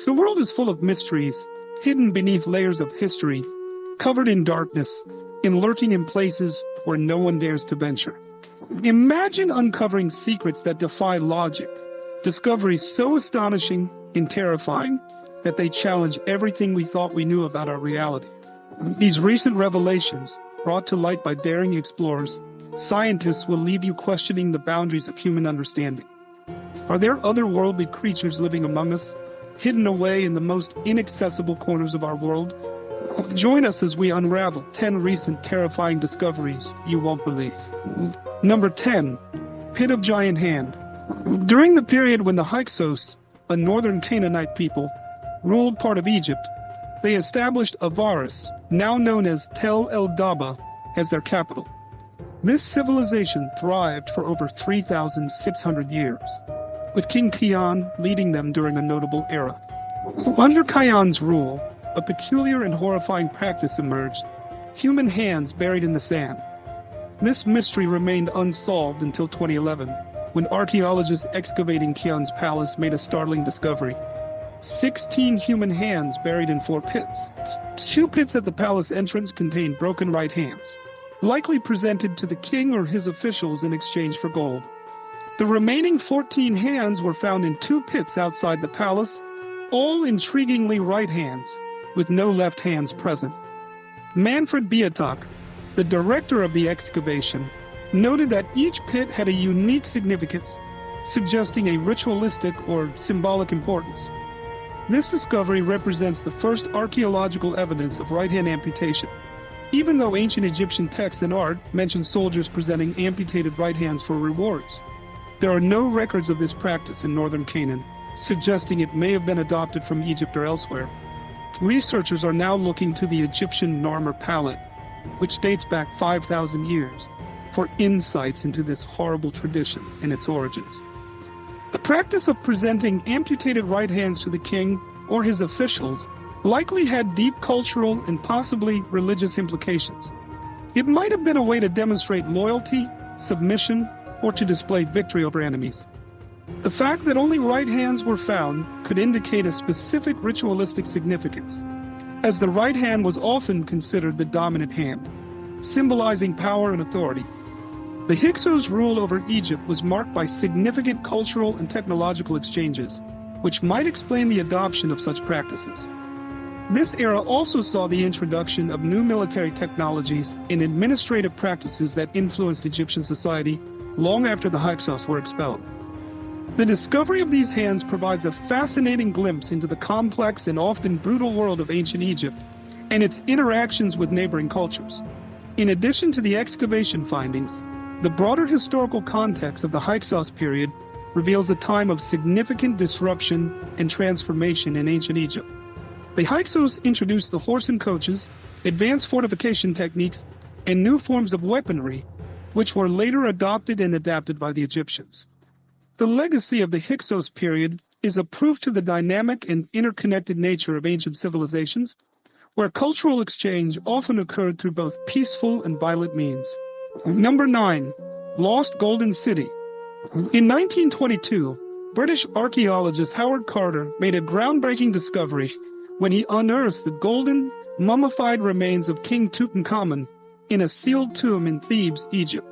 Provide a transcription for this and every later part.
The world is full of mysteries, hidden beneath layers of history, covered in darkness, and lurking in places where no one dares to venture. Imagine uncovering secrets that defy logic, discoveries so astonishing and terrifying that they challenge everything we thought we knew about our reality. These recent revelations, brought to light by daring explorers, scientists will leave you questioning the boundaries of human understanding. Are there otherworldly creatures living among us, hidden away in the most inaccessible corners of our world? Join us as we unravel 10 recent terrifying discoveries you won't believe. Number 10. Pit of Giant Hand. During the period when the Hyksos, a northern Canaanite people, ruled part of Egypt, they established Avaris, now known as Tel el-Daba, as their capital. This civilization thrived for over 3,600 years, with King Kian leading them during a notable era. Under Kian's rule, a peculiar and horrifying practice emerged: human hands buried in the sand. This mystery remained unsolved until 2011, when archaeologists excavating Kian's palace made a startling discovery: 16 human hands buried in 4 pits. 2 pits at the palace entrance contained broken right hands, likely presented to the king or his officials in exchange for gold. The remaining 14 hands were found in 2 pits outside the palace, all intriguingly right hands, with no left hands present. Manfred Beatak, the director of the excavation, noted that each pit had a unique significance, suggesting a ritualistic or symbolic importance. This discovery represents the first archaeological evidence of right-hand amputation, even though ancient Egyptian texts and art mention soldiers presenting amputated right hands for rewards. There are no records of this practice in northern Canaan, suggesting it may have been adopted from Egypt or elsewhere. Researchers are now looking to the Egyptian Narmer palette, which dates back 5,000 years, for insights into this horrible tradition and its origins. The practice of presenting amputated right hands to the king or his officials likely had deep cultural and possibly religious implications. It might have been a way to demonstrate loyalty, submission, or to display victory over enemies. The fact that only right hands were found could indicate a specific ritualistic significance, as the right hand was often considered the dominant hand, symbolizing power and authority. The Hyksos' rule over Egypt was marked by significant cultural and technological exchanges, which might explain the adoption of such practices. This era also saw the introduction of new military technologies and administrative practices that influenced Egyptian society long after the Hyksos were expelled. The discovery of these hands provides a fascinating glimpse into the complex and often brutal world of ancient Egypt and its interactions with neighboring cultures. In addition to the excavation findings, the broader historical context of the Hyksos period reveals a time of significant disruption and transformation in ancient Egypt. The Hyksos introduced the horse and coaches, advanced fortification techniques, and new forms of weaponry, which were later adopted and adapted by the Egyptians. The legacy of the Hyksos period is a proof to the dynamic and interconnected nature of ancient civilizations, where cultural exchange often occurred through both peaceful and violent means. Number 9. Lost Golden City. In 1922, British archaeologist Howard Carter made a groundbreaking discovery when he unearthed the golden, mummified remains of King Tutankhamun in a sealed tomb in Thebes, Egypt.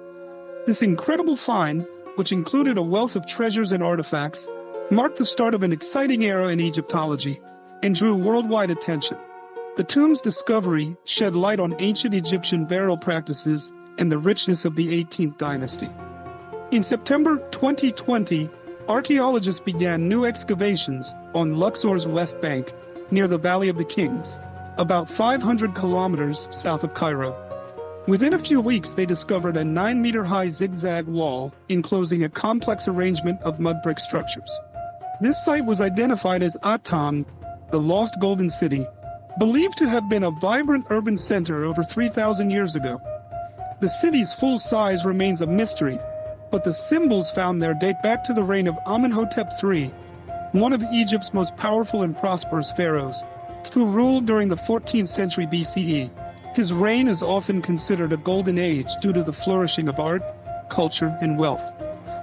This incredible find, which included a wealth of treasures and artifacts, marked the start of an exciting era in Egyptology and drew worldwide attention. The tomb's discovery shed light on ancient Egyptian burial practices and the richness of the 18th dynasty. In September 2020, archaeologists began new excavations on Luxor's west bank near the Valley of the Kings, about 500 kilometers south of Cairo. Within a few weeks, they discovered a 9-meter-high zigzag wall enclosing a complex arrangement of mud brick structures. This site was identified as Aton, the Lost Golden City, believed to have been a vibrant urban center over 3,000 years ago. The city's full size remains a mystery, but the symbols found there date back to the reign of Amenhotep III, one of Egypt's most powerful and prosperous pharaohs, who ruled during the 14th century BCE. His reign is often considered a golden age due to the flourishing of art, culture, and wealth.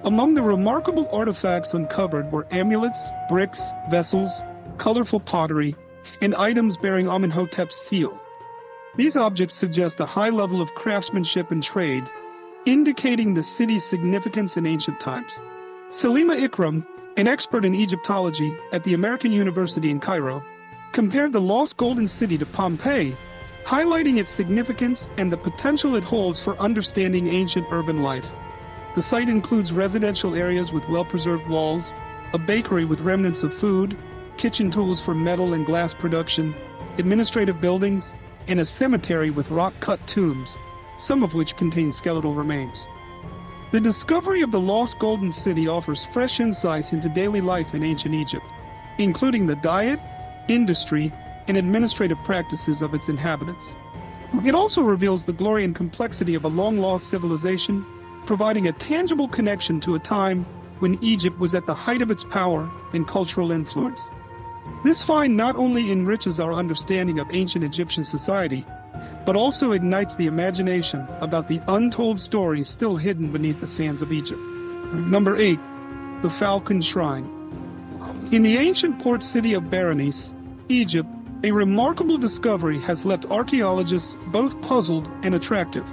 Among the remarkable artifacts uncovered were amulets, bricks, vessels, colorful pottery, and items bearing Amenhotep's seal. These objects suggest a high level of craftsmanship and trade, indicating the city's significance in ancient times. Salima Ikram, an expert in Egyptology at the American University in Cairo, compared the lost Golden City to Pompeii, highlighting its significance and the potential it holds for understanding ancient urban life. The site includes residential areas with well-preserved walls, a bakery with remnants of food, kitchen tools for metal and glass production, administrative buildings, and a cemetery with rock-cut tombs, some of which contain skeletal remains. The discovery of the lost Golden City offers fresh insights into daily life in ancient Egypt, including the diet, industry, and administrative practices of its inhabitants. It also reveals the glory and complexity of a long-lost civilization, providing a tangible connection to a time when Egypt was at the height of its power and cultural influence. This find not only enriches our understanding of ancient Egyptian society, but also ignites the imagination about the untold stories still hidden beneath the sands of Egypt. Number 8. The Falcon Shrine. In the ancient port city of Berenice, Egypt, a remarkable discovery has left archaeologists both puzzled and attractive.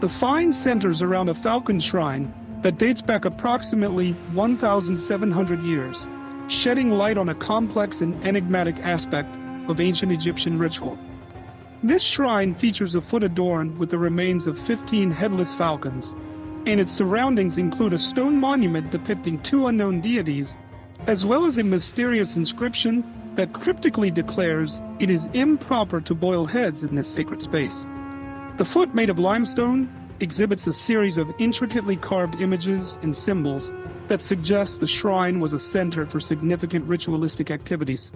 The find centers around a falcon shrine that dates back approximately 1,700 years, shedding light on a complex and enigmatic aspect of ancient Egyptian ritual. This shrine features a foot adorned with the remains of 15 headless falcons, and its surroundings include a stone monument depicting two unknown deities, as well as a mysterious inscription that cryptically declares it is improper to boil heads in this sacred space. The foot, made of limestone, exhibits a series of intricately carved images and symbols that suggest the shrine was a center for significant ritualistic activities.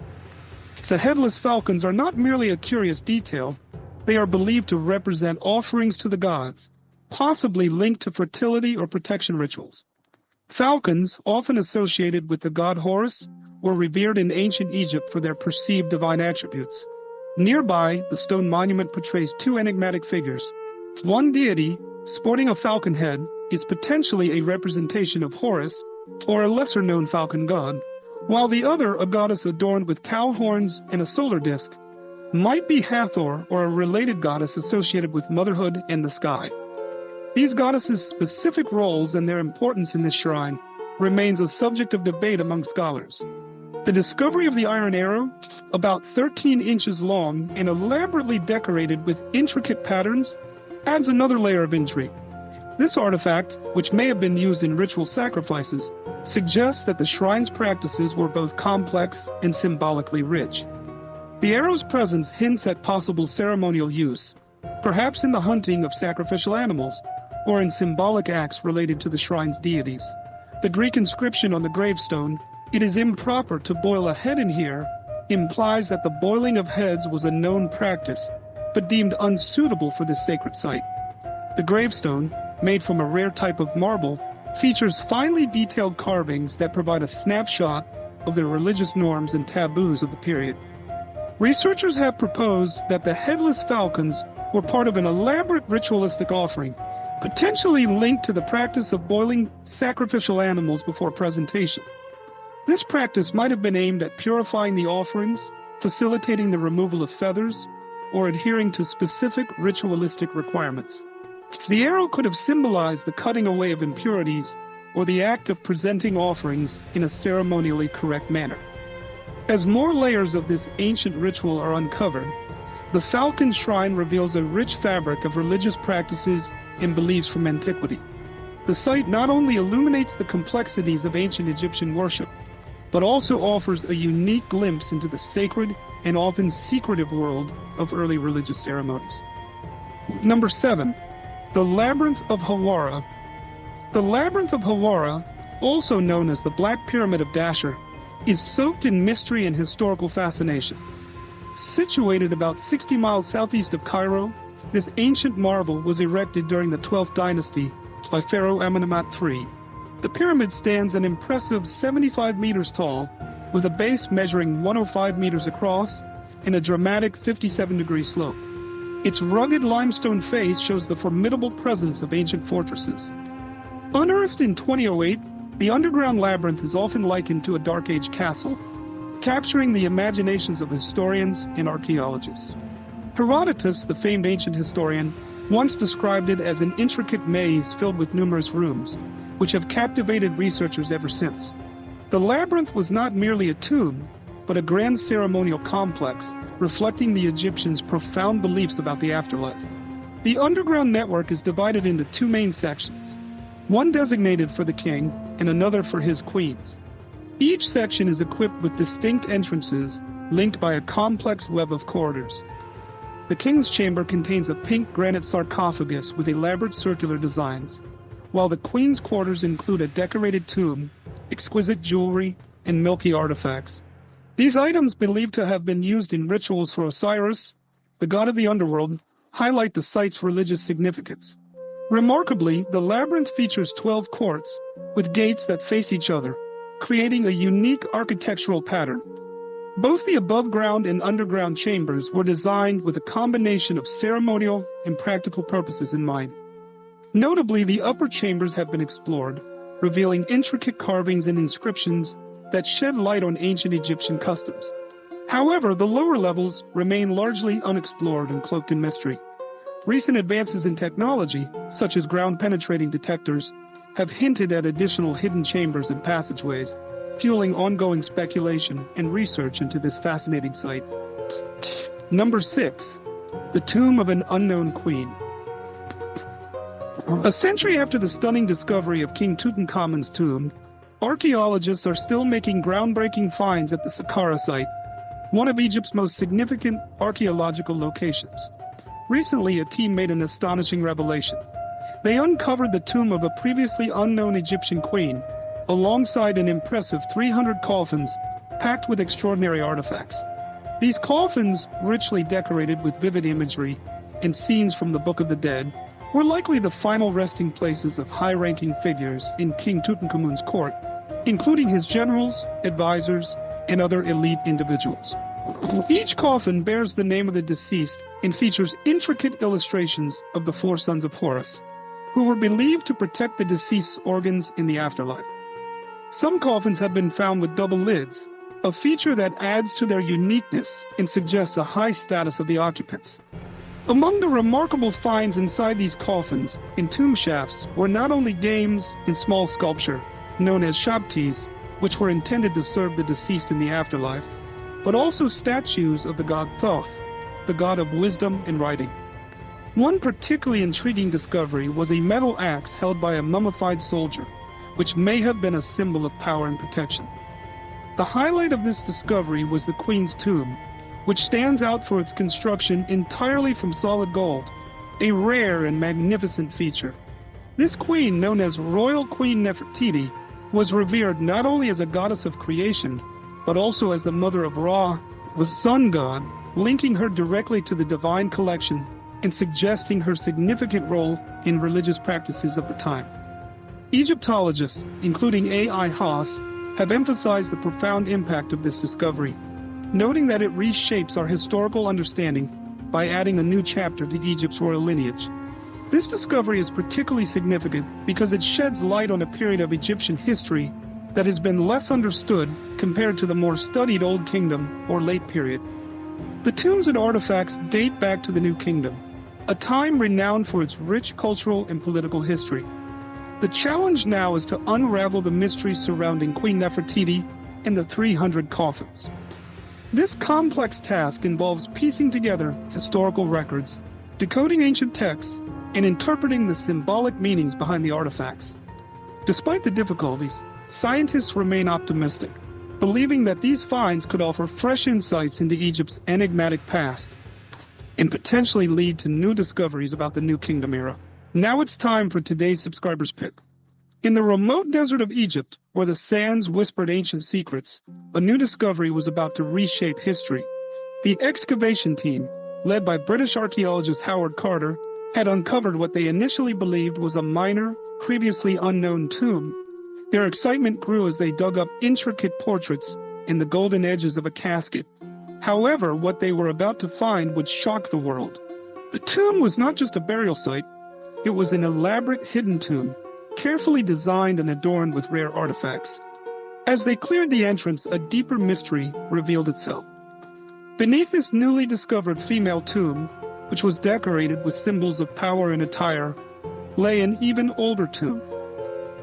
The headless falcons are not merely a curious detail, they are believed to represent offerings to the gods, possibly linked to fertility or protection rituals. Falcons, often associated with the god Horus, were revered in ancient Egypt for their perceived divine attributes. Nearby, the stone monument portrays two enigmatic figures. One deity, sporting a falcon head, is potentially a representation of Horus, or a lesser-known falcon god, while the other, a goddess adorned with cow horns and a solar disk, might be Hathor or a related goddess associated with motherhood and the sky. These goddesses' specific roles and their importance in this shrine remains a subject of debate among scholars. The discovery of the iron arrow, about 13 inches long and elaborately decorated with intricate patterns, adds another layer of intrigue. This artifact, which may have been used in ritual sacrifices, suggests that the shrine's practices were both complex and symbolically rich. The arrow's presence hints at possible ceremonial use, perhaps in the hunting of sacrificial animals, or in symbolic acts related to the shrine's deities. The Greek inscription on the gravestone, "It is improper to boil a head in here," implies that the boiling of heads was a known practice, but deemed unsuitable for this sacred site. The gravestone, made from a rare type of marble, features finely detailed carvings that provide a snapshot of the religious norms and taboos of the period. Researchers have proposed that the headless falcons were part of an elaborate ritualistic offering, potentially linked to the practice of boiling sacrificial animals before presentation. This practice might have been aimed at purifying the offerings, facilitating the removal of feathers, or adhering to specific ritualistic requirements. The arrow could have symbolized the cutting away of impurities or the act of presenting offerings in a ceremonially correct manner. As more layers of this ancient ritual are uncovered, the falcon shrine reveals a rich fabric of religious practices and beliefs from antiquity. The site not only illuminates the complexities of ancient Egyptian worship, but also offers a unique glimpse into the sacred and often secretive world of early religious ceremonies. Number 7. The Labyrinth of Hawara. The Labyrinth of Hawara, also known as the Black Pyramid of Dashur, is soaked in mystery and historical fascination. Situated about 60 miles southeast of Cairo, this ancient marvel was erected during the 12th dynasty by Pharaoh Amenemhat III. The pyramid stands an impressive 75 meters tall, with a base measuring 105 meters across and a dramatic 57-degree slope. Its rugged limestone face shows the formidable presence of ancient fortresses. Unearthed in 2008, the underground labyrinth is often likened to a Dark Age castle, capturing the imaginations of historians and archaeologists. Herodotus, the famed ancient historian, once described it as an intricate maze filled with numerous rooms, which have captivated researchers ever since. The labyrinth was not merely a tomb, but a grand ceremonial complex reflecting the Egyptians' profound beliefs about the afterlife. The underground network is divided into two main sections, one designated for the king and another for his queens. Each section is equipped with distinct entrances linked by a complex web of corridors. The king's chamber contains a pink granite sarcophagus with elaborate circular designs, while the queen's quarters include a decorated tomb, exquisite jewelry, and milky artifacts. These items, believed to have been used in rituals for Osiris, the god of the underworld, highlight the site's religious significance. Remarkably, the labyrinth features 12 courts, with gates that face each other, creating a unique architectural pattern. Both the above-ground and underground chambers were designed with a combination of ceremonial and practical purposes in mind. Notably, the upper chambers have been explored, revealing intricate carvings and inscriptions that shed light on ancient Egyptian customs. However, the lower levels remain largely unexplored and cloaked in mystery. Recent advances in technology, such as ground-penetrating detectors, have hinted at additional hidden chambers and passageways, fueling ongoing speculation and research into this fascinating site. Number 6. The Tomb of an Unknown Queen. A century after the stunning discovery of King Tutankhamun's tomb, archaeologists are still making groundbreaking finds at the Saqqara site, one of Egypt's most significant archaeological locations. Recently, a team made an astonishing revelation. They uncovered the tomb of a previously unknown Egyptian queen, alongside an impressive 300 coffins packed with extraordinary artifacts. These coffins, richly decorated with vivid imagery and scenes from the Book of the Dead, were likely the final resting places of high-ranking figures in King Tutankhamun's court, including his generals, advisors, and other elite individuals. Each coffin bears the name of the deceased and features intricate illustrations of the four sons of Horus, who were believed to protect the deceased's organs in the afterlife. Some coffins have been found with double lids, a feature that adds to their uniqueness and suggests a high status of the occupants. Among the remarkable finds inside these coffins and tomb shafts were not only games and small sculpture, known as shabtis, which were intended to serve the deceased in the afterlife, but also statues of the god Thoth, the god of wisdom and writing. One particularly intriguing discovery was a metal axe held by a mummified soldier, which may have been a symbol of power and protection. The highlight of this discovery was the queen's tomb, which stands out for its construction entirely from solid gold, a rare and magnificent feature. This queen, known as Royal Queen Nefertiti, was revered not only as a goddess of creation, but also as the mother of Ra, the sun god, linking her directly to the divine collection and suggesting her significant role in religious practices of the time. Egyptologists, including A.I. Haas, have emphasized the profound impact of this discovery, noting that it reshapes our historical understanding by adding a new chapter to Egypt's royal lineage. This discovery is particularly significant because it sheds light on a period of Egyptian history that has been less understood compared to the more studied Old Kingdom or Late Period. The tombs and artifacts date back to the New Kingdom, a time renowned for its rich cultural and political history. The challenge now is to unravel the mysteries surrounding Queen Nefertiti and the 300 coffins. This complex task involves piecing together historical records, decoding ancient texts, and interpreting the symbolic meanings behind the artifacts. Despite the difficulties, scientists remain optimistic, believing that these finds could offer fresh insights into Egypt's enigmatic past and potentially lead to new discoveries about the New Kingdom era. Now it's time for today's subscriber's pick. In the remote desert of Egypt, where the sands whispered ancient secrets, a new discovery was about to reshape history. The excavation team, led by British archaeologist Howard Carter, had uncovered what they initially believed was a minor, previously unknown tomb. Their excitement grew as they dug up intricate portraits in the golden edges of a casket. However, what they were about to find would shock the world. The tomb was not just a burial site, it was an elaborate hidden tomb, carefully designed and adorned with rare artifacts. As they cleared the entrance, a deeper mystery revealed itself. Beneath this newly discovered female tomb, which was decorated with symbols of power and attire, lay an even older tomb.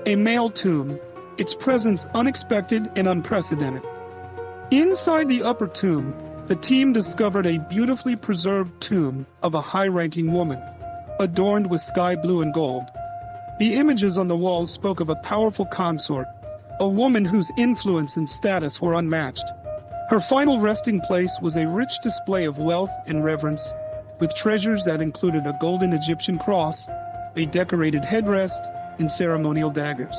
A male tomb, its presence unexpected and unprecedented. Inside the upper tomb, the team discovered a beautifully preserved tomb of a high-ranking woman, adorned with sky blue and gold. The images on the walls spoke of a powerful consort, a woman whose influence and status were unmatched. Her final resting place was a rich display of wealth and reverence, with treasures that included a golden Egyptian cross, a decorated headrest, and ceremonial daggers.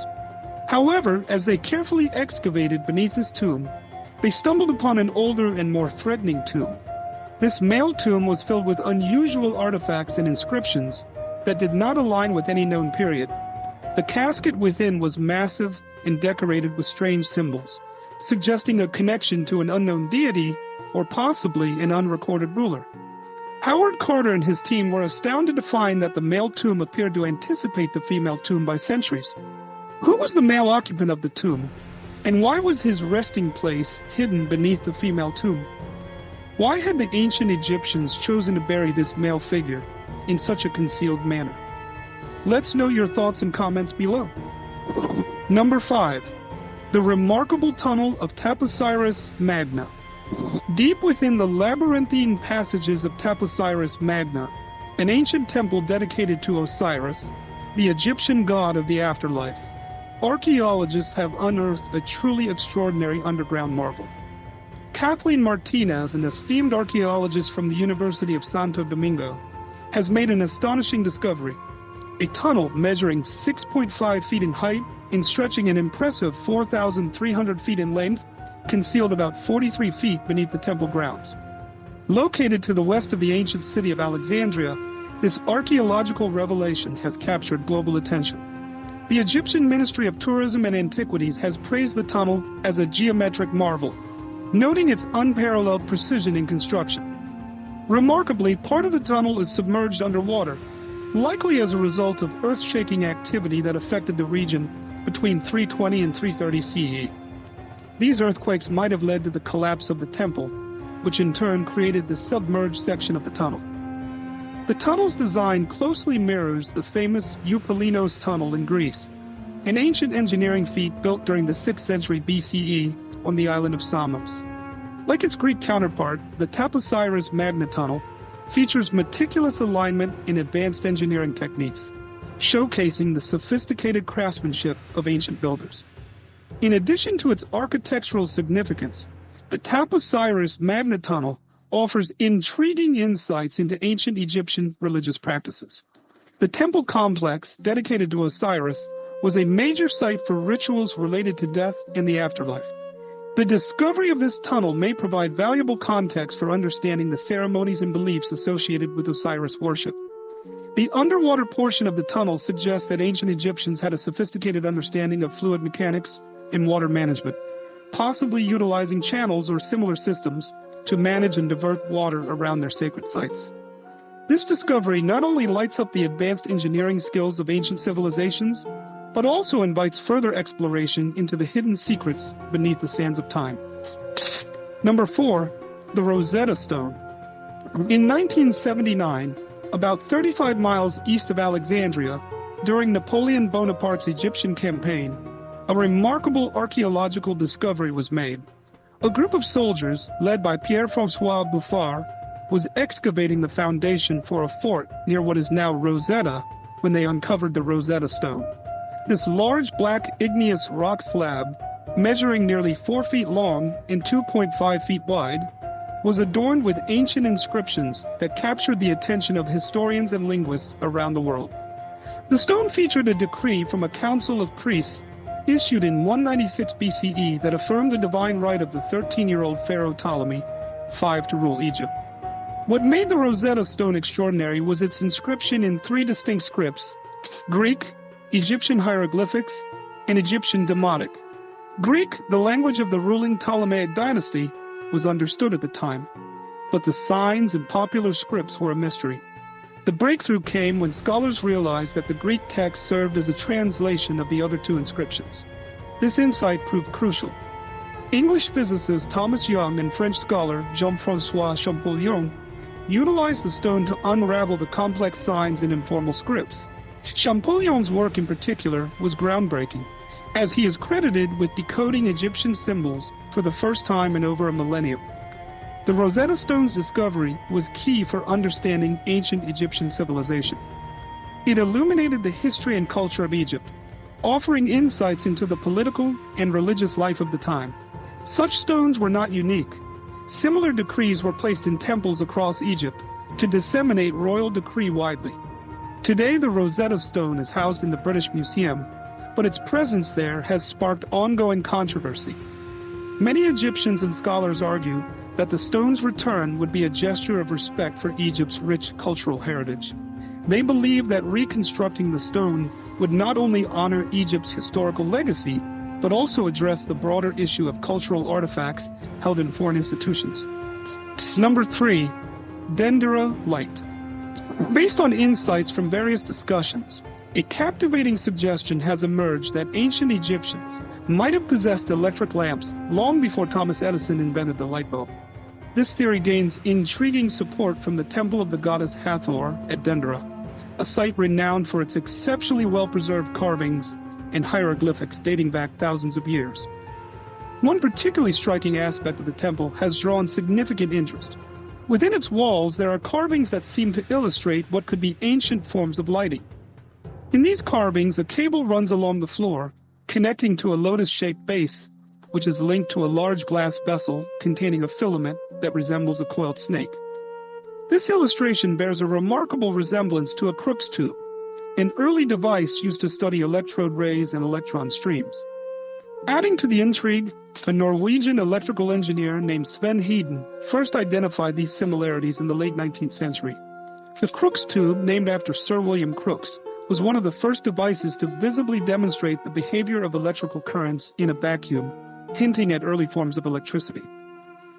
However, as they carefully excavated beneath this tomb, they stumbled upon an older and more threatening tomb. This male tomb was filled with unusual artifacts and inscriptions that did not align with any known period. The casket within was massive and decorated with strange symbols, suggesting a connection to an unknown deity or possibly an unrecorded ruler. Howard Carter and his team were astounded to find that the male tomb appeared to anticipate the female tomb by centuries. Who was the male occupant of the tomb, and why was his resting place hidden beneath the female tomb? Why had the ancient Egyptians chosen to bury this male figure in such a concealed manner? Let's know your thoughts and comments below. Number 5. The remarkable tunnel of Taposiris Magna. Deep within the labyrinthine passages of Taposiris Magna, an ancient temple dedicated to Osiris, the Egyptian god of the afterlife, archaeologists have unearthed a truly extraordinary underground marvel. Kathleen Martinez, an esteemed archaeologist from the University of Santo Domingo, has made an astonishing discovery. A tunnel measuring 6.5 feet in height and stretching an impressive 4,300 feet in length, concealed about 43 feet beneath the temple grounds. Located to the west of the ancient city of Alexandria, this archaeological revelation has captured global attention. The Egyptian Ministry of Tourism and Antiquities has praised the tunnel as a geometric marvel, noting its unparalleled precision in construction. Remarkably, part of the tunnel is submerged underwater, likely as a result of earth-shaking activity that affected the region between 320 and 330 CE. These earthquakes might have led to the collapse of the temple, which in turn created the submerged section of the tunnel. The tunnel's design closely mirrors the famous Eupalinos tunnel in Greece, an ancient engineering feat built during the 6th century BCE on the island of Samos. Like its Greek counterpart, the Taposiris Magna tunnel features meticulous alignment and advanced engineering techniques, showcasing the sophisticated craftsmanship of ancient builders. In addition to its architectural significance, the Taposiris Magna tunnel offers intriguing insights into ancient Egyptian religious practices. The temple complex, dedicated to Osiris, was a major site for rituals related to death and the afterlife. The discovery of this tunnel may provide valuable context for understanding the ceremonies and beliefs associated with Osiris worship. The underwater portion of the tunnel suggests that ancient Egyptians had a sophisticated understanding of fluid mechanics and water management, possibly utilizing channels or similar systems to manage and divert water around their sacred sites. This discovery not only lights up the advanced engineering skills of ancient civilizations, but also invites further exploration into the hidden secrets beneath the sands of time. Number 4. The Rosetta Stone. In 1979, about 35 miles east of Alexandria, during Napoleon Bonaparte's Egyptian campaign, a remarkable archaeological discovery was made. A group of soldiers, led by Pierre-François Bouffard, was excavating the foundation for a fort near what is now Rosetta when they uncovered the Rosetta Stone. This large black igneous rock slab, measuring nearly 4 feet long and 2.5 feet wide, was adorned with ancient inscriptions that captured the attention of historians and linguists around the world. The stone featured a decree from a council of priests issued in 196 BCE that affirmed the divine right of the 13-year-old pharaoh Ptolemy V to rule Egypt. What made the Rosetta Stone extraordinary was its inscription in 3 distinct scripts: Greek, Egyptian hieroglyphics, and Egyptian Demotic. Greek, the language of the ruling Ptolemaic dynasty, was understood at the time, but the signs and popular scripts were a mystery. The breakthrough came when scholars realized that the Greek text served as a translation of the other 2 inscriptions. This insight proved crucial. English physicist Thomas Young and French scholar Jean-François Champollion utilized the stone to unravel the complex signs in informal scripts. Champollion's work in particular was groundbreaking, as he is credited with decoding Egyptian symbols for the first time in over a millennium. The Rosetta Stone's discovery was key for understanding ancient Egyptian civilization. It illuminated the history and culture of Egypt, offering insights into the political and religious life of the time. Such stones were not unique. Similar decrees were placed in temples across Egypt to disseminate royal decree widely. Today, the Rosetta Stone is housed in the British Museum, but its presence there has sparked ongoing controversy. Many Egyptians and scholars argue that the stone's return would be a gesture of respect for Egypt's rich cultural heritage. They believe that reconstructing the stone would not only honor Egypt's historical legacy, but also address the broader issue of cultural artifacts held in foreign institutions. Number 3. Dendera light. Based on insights from various discussions, a captivating suggestion has emerged that ancient Egyptians might have possessed electric lamps long before Thomas Edison invented the light bulb. This theory gains intriguing support from the temple of the goddess Hathor at Dendera, a site renowned for its exceptionally well-preserved carvings and hieroglyphics dating back thousands of years. One particularly striking aspect of the temple has drawn significant interest. Within its walls, there are carvings that seem to illustrate what could be ancient forms of lighting. In these carvings, a cable runs along the floor, connecting to a lotus-shaped base, which is linked to a large glass vessel containing a filament that resembles a coiled snake. This illustration bears a remarkable resemblance to a Crookes tube, an early device used to study electrode rays and electron streams. Adding to the intrigue, a Norwegian electrical engineer named Sven Hedin first identified these similarities in the late 19th century. The Crookes tube, named after Sir William Crookes, was one of the first devices to visibly demonstrate the behavior of electrical currents in a vacuum, hinting at early forms of electricity.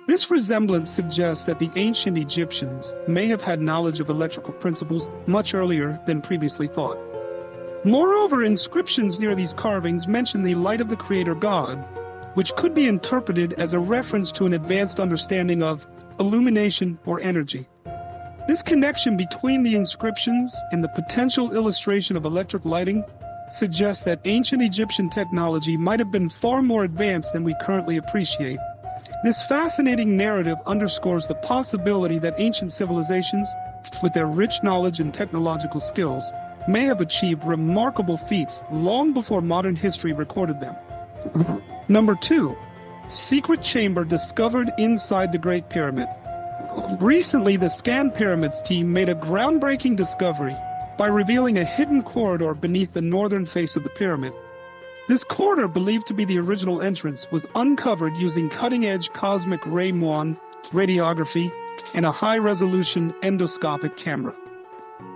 This resemblance suggests that the ancient Egyptians may have had knowledge of electrical principles much earlier than previously thought. Moreover, inscriptions near these carvings mention the light of the Creator God, which could be interpreted as a reference to an advanced understanding of illumination or energy. This connection between the inscriptions and the potential illustration of electric lighting suggests that ancient Egyptian technology might have been far more advanced than we currently appreciate. This fascinating narrative underscores the possibility that ancient civilizations, with their rich knowledge and technological skills, may have achieved remarkable feats long before modern history recorded them. Number 2. Secret chamber discovered inside the Great Pyramid. Recently, the Scan Pyramids team made a groundbreaking discovery by revealing a hidden corridor beneath the northern face of the pyramid. This corridor, believed to be the original entrance, was uncovered using cutting-edge cosmic ray muon radiography and a high-resolution endoscopic camera.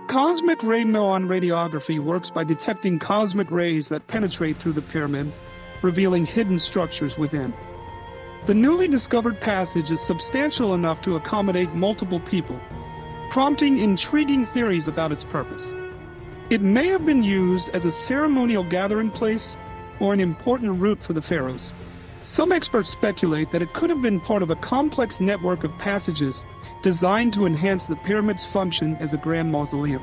Cosmic ray muon radiography works by detecting cosmic rays that penetrate through the pyramid, revealing hidden structures within. The newly discovered passage is substantial enough to accommodate multiple people, prompting intriguing theories about its purpose. It may have been used as a ceremonial gathering place or an important route for the pharaohs. Some experts speculate that it could have been part of a complex network of passages designed to enhance the pyramid's function as a grand mausoleum.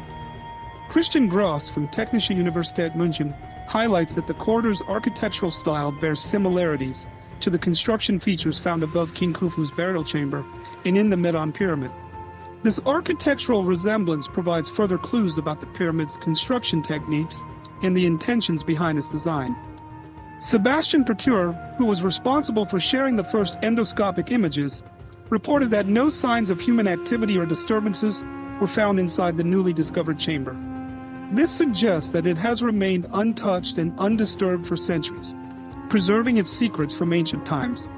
Christian Gross from Technische Universität München highlights that the corridor's architectural style bears similarities to the construction features found above King Khufu's burial chamber and in the Meidon Pyramid. This architectural resemblance provides further clues about the pyramid's construction techniques and the intentions behind its design. Sebastian Procure, who was responsible for sharing the first endoscopic images, reported that no signs of human activity or disturbances were found inside the newly discovered chamber. This suggests that it has remained untouched and undisturbed for centuries, preserving its secrets from ancient times.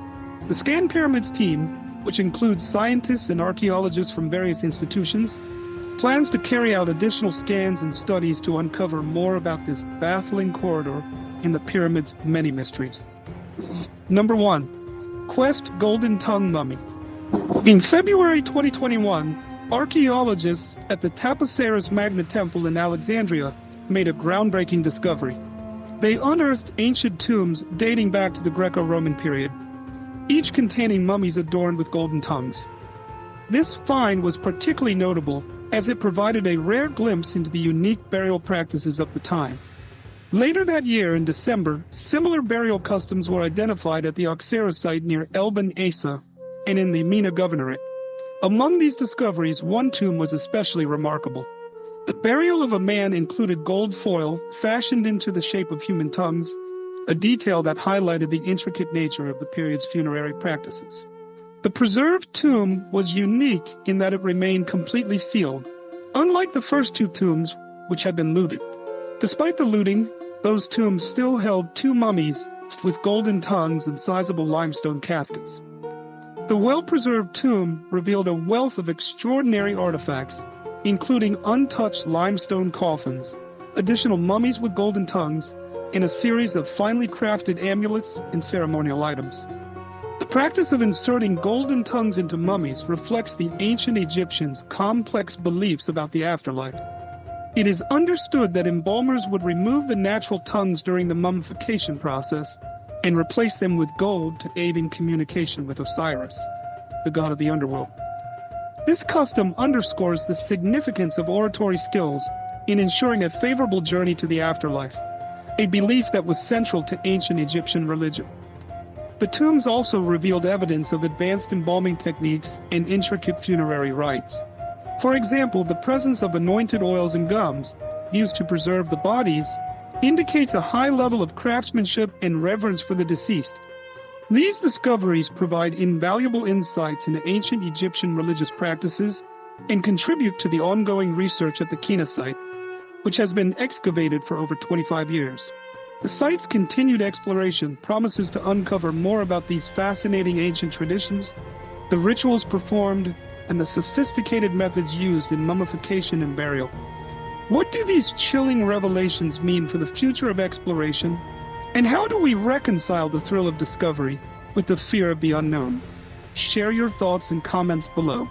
The Scan Pyramids team, which includes scientists and archaeologists from various institutions, plans to carry out additional scans and studies to uncover more about this baffling corridor in the pyramid's many mysteries. Number 1. Quest Golden Tongue Mummy. In February 2021, archaeologists at the Taposiris Magna Temple in Alexandria made a groundbreaking discovery. They unearthed ancient tombs dating back to the Greco-Roman period, each containing mummies adorned with golden tongues. This find was particularly notable as it provided a rare glimpse into the unique burial practices of the time. Later that year, in December, similar burial customs were identified at the Oxera site near El Ben Asa and in the Mina Governorate. Among these discoveries, one tomb was especially remarkable. The burial of a man included gold foil fashioned into the shape of human tongues, a detail that highlighted the intricate nature of the period's funerary practices. The preserved tomb was unique in that it remained completely sealed, unlike the first two tombs, which had been looted. Despite the looting, those tombs still held two mummies with golden tongues and sizable limestone caskets. The well-preserved tomb revealed a wealth of extraordinary artifacts, including untouched limestone coffins, additional mummies with golden tongues, and a series of finely crafted amulets and ceremonial items. The practice of inserting golden tongues into mummies reflects the ancient Egyptians' complex beliefs about the afterlife. It is understood that embalmers would remove the natural tongues during the mummification process and replace them with gold to aid in communication with Osiris, the god of the underworld. This custom underscores the significance of oratory skills in ensuring a favorable journey to the afterlife, a belief that was central to ancient Egyptian religion. The tombs also revealed evidence of advanced embalming techniques and intricate funerary rites. For example, the presence of anointed oils and gums, used to preserve the bodies, indicates a high level of craftsmanship and reverence for the deceased. These discoveries provide invaluable insights into ancient Egyptian religious practices and contribute to the ongoing research at the Kina site, which has been excavated for over 25 years. The site's continued exploration promises to uncover more about these fascinating ancient traditions, the rituals performed, and the sophisticated methods used in mummification and burial. What do these chilling revelations mean for the future of exploration? And how do we reconcile the thrill of discovery with the fear of the unknown? Share your thoughts and comments below.